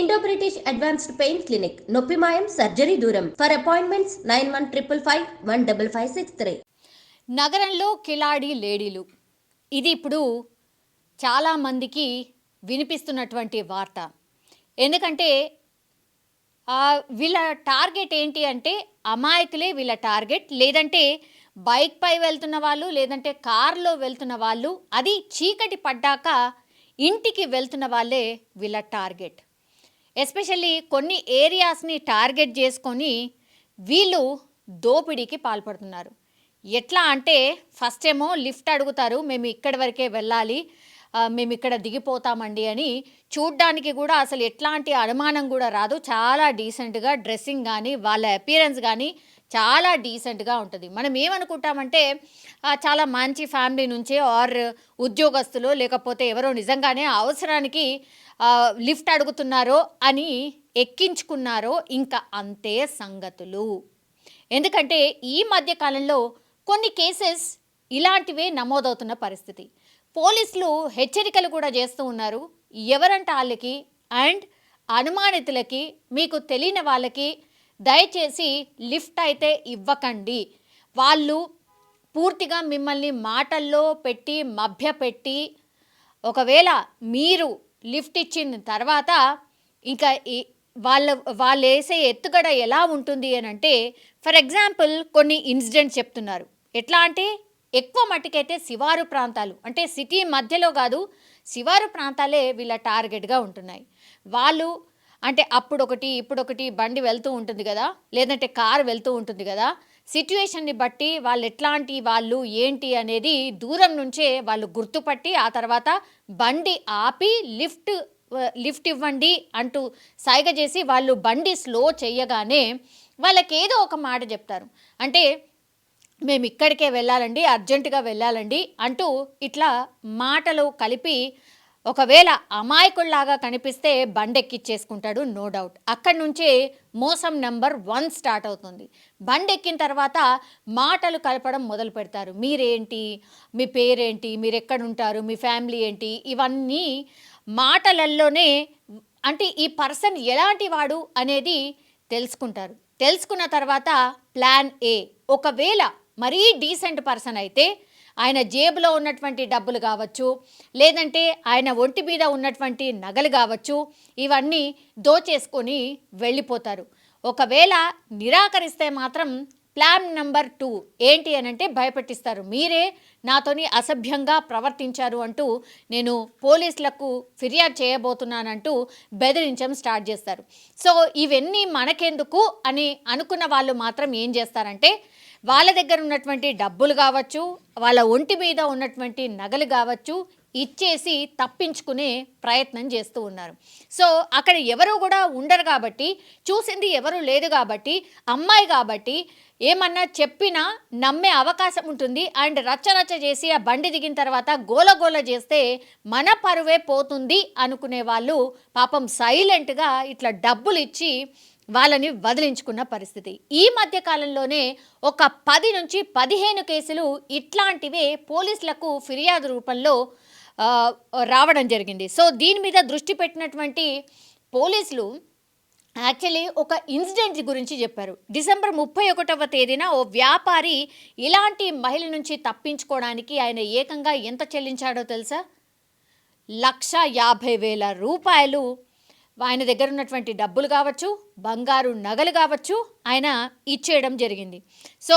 Indo British advanced pain clinic నొప్పి మాయం surgery దూరం ఫర్ అపాయింట్మెంట్స్ 9155515563. నగరంలో కిలాడి లేడీలు ఇది ఇప్పుడు చాలామందికి వినిపిస్తున్నటువంటి వార్త. ఎందుకంటే వీళ్ళ టార్గెట్ ఏంటి అంటే అమాయకులే వీళ్ళ టార్గెట్, లేదంటే బైక్ పై వెళ్తున్న వాళ్ళు, లేదంటే కారులో వెళ్తున్న వాళ్ళు, అది చీకటి పడ్డాక ఇంటికి వెళ్తున్న వాళ్ళే వీళ్ళ టార్గెట్. ఎస్పెషల్లీ కొన్ని ఏరియాస్ని టార్గెట్ చేసుకొని వీళ్ళు దోపిడీకి పాల్పడుతున్నారు. ఎట్లా అంటే ఫస్ట్ ఏమో లిఫ్ట్ అడుగుతారు, మేము ఇక్కడి వరకే వెళ్ళాలి, మేము ఇక్కడ దిగిపోతామండి అని. చూడ్డానికి కూడా అసలు ఎట్లాంటి అనుమానం కూడా రాదు, చాలా డీసెంట్గా డ్రెస్సింగ్ కానీ వాళ్ళ అపియరెన్స్ కానీ చాలా డీసెంట్గా ఉంటుంది. మనం ఏమనుకుంటామంటే చాలా మంచి ఫ్యామిలీ నుంచే ఆర్ ఉద్యోగస్తులు, లేకపోతే ఎవరో నిజంగానే అవసరానికి లిఫ్ట్ అడుగుతున్నారో అని ఎక్కించుకున్నారో ఇంకా అంతే సంగతులు. ఎందుకంటే ఈ మధ్య కాలంలో కొన్ని కేసెస్ ఇలాంటివే నమోదవుతున్న పరిస్థితి. పోలీసులు హెచ్చరికలు కూడా చేస్తూ ఉన్నారు, ఎవరంటే వాళ్ళకి అండ్ అనుమానితులకి, మీకు తెలియని వాళ్ళకి దయచేసి లిఫ్ట్ అయితే ఇవ్వకండి. వాళ్ళు పూర్తిగా మిమ్మల్ని మాటల్లో పెట్టి మభ్యపెట్టి, ఒకవేళ మీరు లిఫ్ట్ ఇచ్చిన తర్వాత ఇంకా వాళ్ళు వేసే ఎత్తుగడ ఎలా ఉంటుంది అని అంటే, ఫర్ ఎగ్జాంపుల్ కొన్ని ఇన్సిడెంట్స్ చెప్తున్నారు. ఎట్లా అంటే ఎక్కువ మట్టుకైతే శివారు ప్రాంతాలు, అంటే సిటీ మధ్యలో కాదు, శివారు ప్రాంతాలే వీళ్ళ టార్గెట్గా ఉంటున్నాయి. వాళ్ళు అంటే అప్పుడొకటి ఇప్పుడొకటి బండి వెళ్తూ ఉంటుంది కదా, లేదంటే కారు వెళ్తూ ఉంటుంది కదా, సిచ్యువేషన్ని బట్టి వాళ్ళు ఎట్లాంటి వాళ్ళు ఏంటి అనేది దూరం నుంచే వాళ్ళు గుర్తుపట్టి ఆ తర్వాత బండి ఆపి లిఫ్ట్ ఇవ్వండి అంటూ సైగ చేసి వాళ్ళు బండి స్లో చేయగానే వాళ్ళకి ఏదో ఒక మాట చెప్తారు. అంటే మేము ఇక్కడికే వెళ్ళాలండి, అర్జెంటుగా వెళ్ళాలండి అంటూ ఇట్లా మాటలు కలిపి, ఒకవేళ అమాయకుల్లాగా కనిపిస్తే బండెక్కిచ్చేసుకుంటాడు, నో డౌట్. అక్కడి నుంచే మోసం నెంబర్ 1 స్టార్ట్ అవుతుంది. బండెక్కిన తర్వాత మాటలు కలపడం మొదలు పెడతారు. మీరేంటి, మీ పేరేంటి, మీరు ఎక్కడుంటారు, మీ ఫ్యామిలీ ఏంటి, ఇవన్నీ మాటలల్లోనే అంటే ఈ పర్సన్ ఎలాంటి వాడు అనేది తెలుసుకుంటారు. తెలుసుకున్న తర్వాత ప్లాన్ ఏ, ఒకవేళ మరీ డీసెంట్ పర్సన్ అయితే ఆయన జేబులో ఉన్నటువంటి డబ్బులు కావచ్చు, లేదంటే ఆయన ఒంటి మీద ఉన్నటువంటి నగలు కావచ్చు, ఇవన్నీ దోచేసుకొని వెళ్ళిపోతారు. ఒకవేళ నిరాకరిస్తే మాత్రం ప్లాన్ నెంబర్ 2 ఏంటి అనంటే భయపెట్టిస్తారు. మీరే నాతోని అసభ్యంగా ప్రవర్తించారు అంటూ నేను పోలీసులకు ఫిర్యాదు చేయబోతున్నానంటూ బెదిరించడం స్టార్ట్ చేస్తారు. సో ఇవన్నీ మనకెందుకు అని అనుకున్న వాళ్ళు మాత్రం ఏం చేస్తారంటే, వాళ్ళ దగ్గర ఉన్నటువంటి డబ్బులు కావచ్చు, వాళ్ళ ఒంటి మీద ఉన్నటువంటి నగలు కావచ్చు ఇచ్చేసి తప్పించుకునే ప్రయత్నం చేస్తూ ఉన్నారు. సో అక్కడ ఎవరు కూడా ఉండరు కాబట్టి, చూసింది ఎవరు లేదు కాబట్టి, అమ్మాయి కాబట్టి ఏమన్నా చెప్పినా నమ్మే అవకాశం ఉంటుంది. అండ్ రచ్చరచ్చ చేసి ఆ బండి దిగిన తర్వాత గోలగోల చేస్తే మన పరువే పోతుంది అనుకునే వాళ్ళు పాపం సైలెంట్గా ఇట్లా డబ్బులు ఇచ్చి వాళ్ళని వదిలించుకున్న పరిస్థితి. ఈ మధ్య కాలంలోనే ఒక 10 నుంచి 15 కేసులు ఇట్లాంటివే పోలీసులకు ఫిర్యాదు రూపంలో రావడం జరిగింది. సో దీని మీద దృష్టి పెట్టినటువంటి పోలీసులు యాక్చువల్లీ ఒక ఇన్సిడెంట్ గురించి చెప్పారు. డిసెంబర్ 31వ తేదీన ఓ వ్యాపారి ఇలాంటి మహిళ నుంచి తప్పించుకోవడానికి ఆయన ఏకంగా ఎంత చెల్లించాడో తెలుసా? 1,50,000 రూపాయలు ఆయన దగ్గర ఉన్నటువంటి డబ్బులు కావచ్చు, బంగారు నగలు కావచ్చు ఆయన ఇచ్చేయడం జరిగింది. సో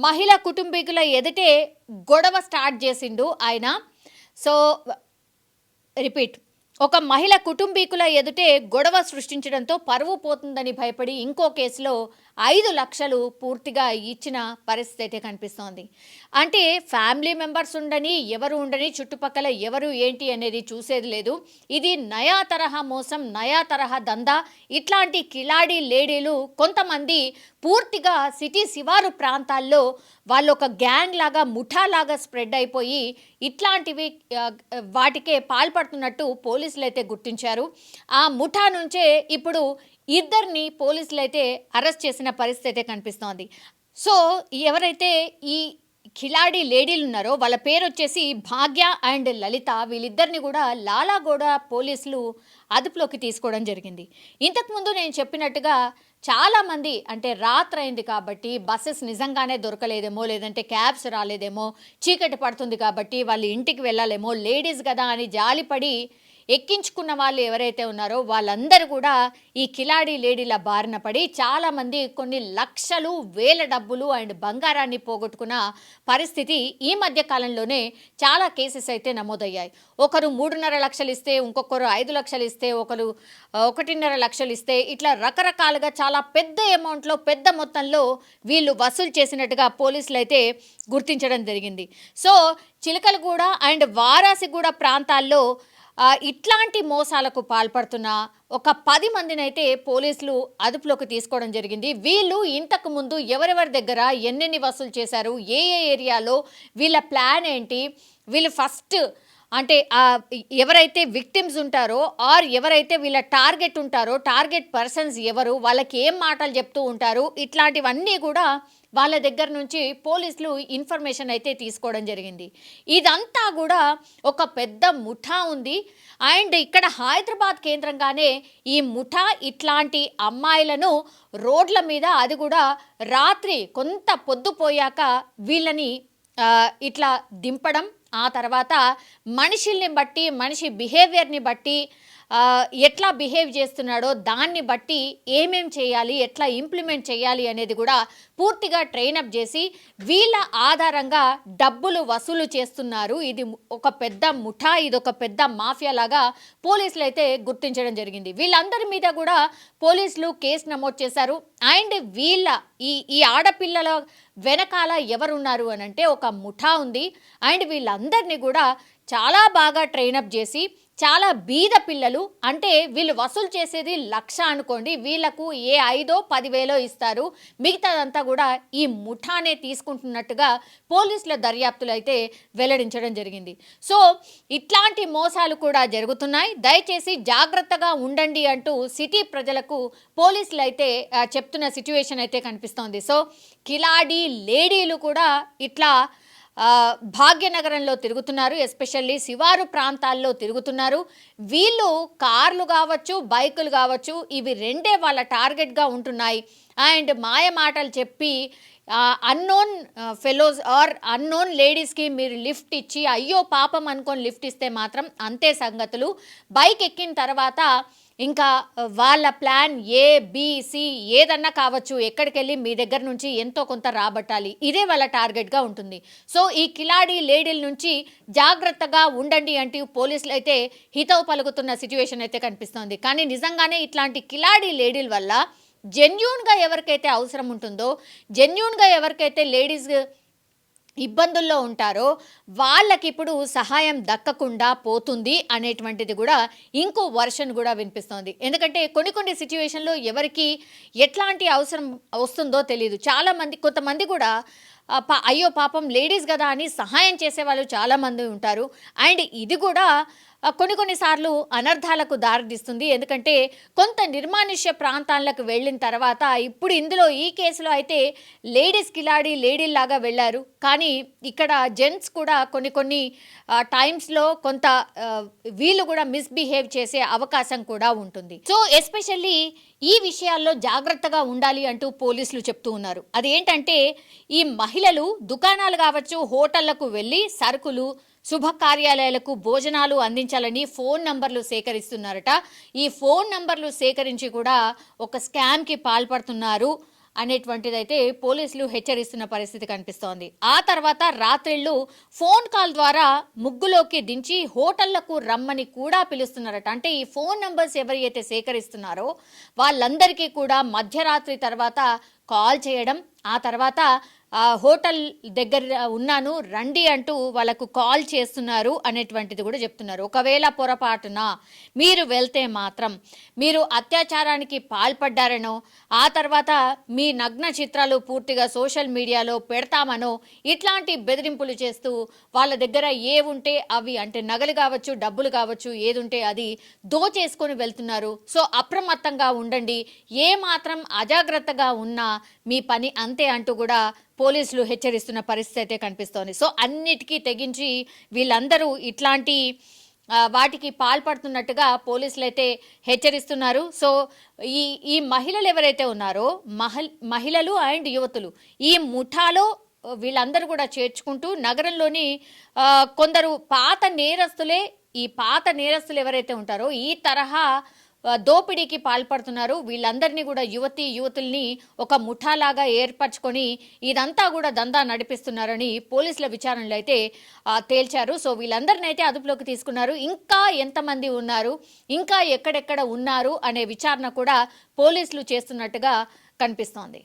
మహిళ కుటుంబీకుల ఎదుటే గొడవ స్టార్ట్ చేసిండు ఆయన. సో రిపీట్, ఒక మహిళ కుటుంబీకుల ఎదుటే గొడవ సృష్టించడంతో పరువు పోతుందని భయపడి ఇంకో కేసులో 5 లక్షలు పూర్తిగా ఇచ్చిన పరిస్థితి అయితే కనిపిస్తోంది. అంటే ఫ్యామిలీ మెంబర్స్ ఉండని, ఎవరు ఉండని, చుట్టుపక్కల ఎవరు ఏంటి అనేది చూసేది లేదు. ఇది నయా తరహా మోసం, నయా తరహా దందా. ఇట్లాంటి కిలాడి లేడీలు కొంతమంది పూర్తిగా సిటీ శివారు ప్రాంతాల్లో వాళ్ళు ఒక గ్యాంగ్ లాగా, ముఠాలాగా స్ప్రెడ్ అయిపోయి ఇట్లాంటివి వాటికే పాల్పడుతున్నట్టు పోలీసులు అయితే గుర్తించారు. ఆ ముఠా నుంచే ఇప్పుడు 2 పోలీసులు అయితే అరెస్ట్ చేసిన పరిస్థితి అయితే కనిపిస్తోంది. సో ఎవరైతే ఈ కిలాడి లేడీలు ఉన్నారో వాళ్ళ పేరు వచ్చేసి భాగ్య అండ్ లలిత. వీళ్ళిద్దరిని కూడా లాలాగూడ పోలీసులు అదుపులోకి తీసుకోవడం జరిగింది. ఇంతకుముందు నేను చెప్పినట్టుగా చాలామంది అంటే రాత్రి అయింది కాబట్టి బస్సెస్ నిజంగానే దొరకలేదేమో, లేదంటే క్యాబ్స్ రాలేదేమో, చీకటి పడుతుంది కాబట్టి వాళ్ళు ఇంటికి వెళ్ళాలేమో, లేడీస్ కదా అని జాలిపడి ఎక్కించుకున్న వాళ్ళు ఎవరైతే ఉన్నారో వాళ్ళందరూ కూడా ఈ కిలాడి లేడీల బారిన పడి చాలామంది కొన్ని లక్షలు వేల డబ్బులు అండ్ బంగారాన్ని పోగొట్టుకున్న పరిస్థితి ఈ మధ్య కాలంలోనే చాలా కేసెస్ అయితే నమోదయ్యాయి. ఒకరు 3.5 లక్షలు ఇస్తే, ఇంకొకరు 5 లక్షలు ఇస్తే, ఒకరు 1.5 లక్షలు ఇస్తే, ఇట్లా రకరకాలుగా చాలా పెద్ద అమౌంట్లో పెద్ద మొత్తంలో వీళ్ళు వసూలు చేసినట్టుగా పోలీసులు అయితే గుర్తించడం జరిగింది. సో చిలకలగూడ అండ్ వారాసిగూడ ప్రాంతాల్లో ఇట్లాంటి మోసాలకు పాల్పడుతున్న ఒక 10 మందినైతే పోలీసులు అదుపులోకి తీసుకోవడం జరిగింది. వీళ్ళు ఇంతకు ముందు ఎవరెవరి దగ్గర ఎన్నెన్ని వసూలు చేశారు, ఏ ఏరియాలో, వీళ్ళ ప్లాన్ ఏంటి, వీళ్ళు ఫస్ట్ అంటే ఎవరైతే విక్టిమ్స్ ఉంటారో ఆర్ ఎవరైతే వీళ్ళ టార్గెట్ ఉంటారో, టార్గెట్ పర్సన్స్ ఎవరు, వాళ్ళకి ఏం మాటలు చెప్తూ ఉంటారు, ఇట్లాంటివన్నీ కూడా వాళ్ళ దగ్గర నుంచి పోలీసులు ఇన్ఫర్మేషన్ అయితే తీసుకోవడం జరిగింది. ఇదంతా కూడా ఒక పెద్ద ముఠా ఉంది. అండ్ ఇక్కడ హైదరాబాద్ కేంద్రంగానే ఈ ముఠా ఇట్లాంటి అమ్మాయిలను రోడ్ల మీద, అది కూడా రాత్రి కొంత పొద్దుపోయాక వీళ్ళని ఇట్లా దింపడం, ఆ తర్వాత మనుషుల్ని బట్టి, మనిషి బిహేవియర్ని బట్టి, ఎట్లా బిహేవ్ చేస్తున్నాడో దాన్ని బట్టి ఏమేం చేయాలి, ఎట్లా ఇంప్లిమెంట్ చేయాలి అనేది కూడా పూర్తిగా ట్రైనప్ చేసి వీళ్ళ ఆధారంగా డబ్బులు వసూలు చేస్తున్నారు. ఇది ఒక పెద్ద ముఠా, ఇది ఒక పెద్ద మాఫియా లాగా పోలీసులు అయితే గుర్తించడం జరిగింది. వీళ్ళందరి మీద కూడా పోలీసులు కేసు నమోదు చేశారు. అండ్ వీళ్ళ ఈ ఆడపిల్లల వెనకాల ఎవరున్నారు అని అంటే ఒక ముఠా ఉంది. అండ్ వీళ్ళందరినీ కూడా చాలా బాగా ట్రైనప్ చేసి, చాలా బీద పిల్లలు అంటే వీళ్ళు వసూలు చేసేది 1,00,000 అనుకోండి, వీళ్ళకు ఏ 5,000 10,000 ఇస్తారు, మిగతాదంతా కూడా ఈ ముఠానే తీసుకుంటున్నట్టుగా పోలీసుల దర్యాప్తులు అయితే వెల్లడించడం జరిగింది. సో ఇట్లాంటి మోసాలు కూడా జరుగుతున్నాయి, దయచేసి జాగ్రత్తగా ఉండండి అంటూ సిటీ ప్రజలకు పోలీసులు అయితే చెప్తున్న సిచ్యువేషన్ అయితే కనిపిస్తోంది. సో కిలాడి లేడీలు కూడా ఇట్లా భాగ్యనగరంలో తిరుగుతున్నారు, ఎస్పెషల్లీ శివారు ప్రాంతాల్లో తిరుగుతున్నారు. వీళ్ళు కార్లు కావచ్చు, బైకులు కావచ్చు, ఇవి రెండే వాళ్ళ టార్గెట్గా ఉంటున్నాయి. అండ్ మాయ మాటలు చెప్పి అన్నోన్ ఫెలోస్ ఆర్ అన్నోన్ లేడీస్కి మీరు లిఫ్ట్ ఇచ్చి అయ్యో పాపం అనుకొని లిఫ్ట్ ఇస్తే మాత్రం అంతే సంగతులు. బైక్ ఎక్కిన తర్వాత ఇంకా వాళ్ళ ప్లాన్ ABC ఏదన్నా కావచ్చు, ఎక్కడికి వెళ్ళి మీ దగ్గర నుంచి ఎంతో కొంత రాబట్టాలి, ఇదే వాళ్ళ టార్గెట్గా ఉంటుంది. సో ఈ కిలాడి లేడీల నుంచి జాగ్రత్తగా ఉండండి అంటూ పోలీసులు అయితే హితవు పలుకుతున్న సిచ్యువేషన్ అయితే కనిపిస్తోంది. కానీ నిజంగానే ఇట్లాంటి కిలాడి లేడీల వల్ల జెన్యూన్గా ఎవరికైతే అవసరం ఉంటుందో, జెన్యూన్గా ఎవరికైతే లేడీస్ ఇబ్బందుల్లో ఉంటారో వాళ్ళకి ఇప్పుడు సహాయం దక్కకుండా పోతుంది అనేటువంటిది కూడా ఇంకో వర్షన్ కూడా వినిపిస్తోంది. ఎందుకంటే కొన్ని సిచ్యువేషన్లో ఎవరికి ఎట్లాంటి అవసరం వస్తుందో తెలియదు. చాలామంది, కొంతమంది కూడా అయ్యో పాపం లేడీస్ కదా అని సహాయం చేసేవాళ్ళు చాలామంది ఉంటారు. అండ్ ఇది కూడా కొన్నిసార్లు అనర్థాలకు దారితీస్తుంది. ఎందుకంటే కొంత నిర్మానుష్య ప్రాంతాలకు వెళ్ళిన తర్వాత ఇప్పుడు ఇందులో ఈ కేసులో అయితే లేడీస్ కిలాడి లేడీలాగా వెళ్ళారు. కానీ ఇక్కడ జెంట్స్ కూడా కొన్ని టైమ్స్లో కొంత వీళ్ళు కూడా మిస్బిహేవ్ చేసే అవకాశం కూడా ఉంటుంది. సో ఎస్పెషల్లీ ఈ విషయాల్లో జాగ్రత్తగా ఉండాలి అంటూ పోలీసులు చెప్తూ ఉన్నారు. అదేంటంటే ఈ మహిళలు దుకాణాలు కావచ్చు, హోటళ్లకు వెళ్ళి సరుకులు, శుభకార్యాలయాలకు భోజనాలు అందించాలని ఫోన్ నంబర్లు సేకరిస్తున్నారట. ఈ ఫోన్ నంబర్లు సేకరించి కూడా ఒక స్కామ్కి పాల్పడుతున్నారు అనేటువంటిదైతే పోలీసులు హెచ్చరిస్తున్న పరిస్థితి కనిపిస్తోంది. ఆ తర్వాత రాత్రిళ్ళు ఫోన్ కాల్ ద్వారా ముగ్గులోకి దించి హోటళ్లకు రమ్మని కూడా పిలుస్తున్నారట. అంటే ఈ ఫోన్ నంబర్స్ ఎవరైతే సేకరిస్తున్నారో వాళ్ళందరికీ కూడా మధ్యరాత్రి తర్వాత కాల్ చేయడం, ఆ తర్వాత హోటల్ దగ్గర ఉన్నాను రండి అంటూ వాళ్ళకు కాల్ చేస్తున్నారు అనేటువంటిది కూడా చెప్తున్నారు. ఒకవేళ పొరపాటున మీరు వెళ్తే మాత్రం మీరు అత్యాచారానికి పాల్పడ్డారనో, ఆ తర్వాత మీ నగ్న చిత్రాలు పూర్తిగా సోషల్ మీడియాలో పెడతామనో ఇట్లాంటి బెదిరింపులు చేస్తూ వాళ్ళ దగ్గర ఏ ఉంటే అవి, అంటే నగలు కావచ్చు, డబ్బులు కావచ్చు, ఏది ఉంటే అది దోచేసుకొని వెళ్తున్నారు. సో అప్రమత్తంగా ఉండండి, ఏ మాత్రం అజాగ్రత్తగా ఉన్నా మీ పని అంతే అంటూ కూడా పోలీసులు హెచ్చరిస్తున్న పరిస్థితి అయితే కనిపిస్తోంది. సో అన్నిటికీ తెగించి వీళ్ళందరూ ఇట్లాంటి వాటికి పాల్పడుతున్నట్టుగా పోలీసులు అయితే హెచ్చరిస్తున్నారు. సో ఈ ఈ మహిళలు ఎవరైతే ఉన్నారో మహిళలు అండ్ యువతులు ఈ ముఠాలో వీళ్ళందరూ కూడా చేర్చుకుంటూ నగరంలోని కొందరు ఈ పాత నేరస్తులు ఎవరైతే ఉంటారో ఈ తరహా దోపిడీకి పాల్పడుతున్నారు. వీళ్ళందరినీ కూడా యువతుల్ని ఒక ముఠాలాగా ఏర్పరచుకొని ఇదంతా కూడా దందా నడిపిస్తున్నారని పోలీసుల విచారణలో అయితే తేల్చారు. సో వీళ్ళందరినీ అయితే అదుపులోకి తీసుకున్నారు. ఇంకా ఎంతమంది ఉన్నారు, ఇంకా ఎక్కడెక్కడ ఉన్నారు అనే విచారణ కూడా పోలీసులు చేస్తున్నట్టుగా కనిపిస్తోంది.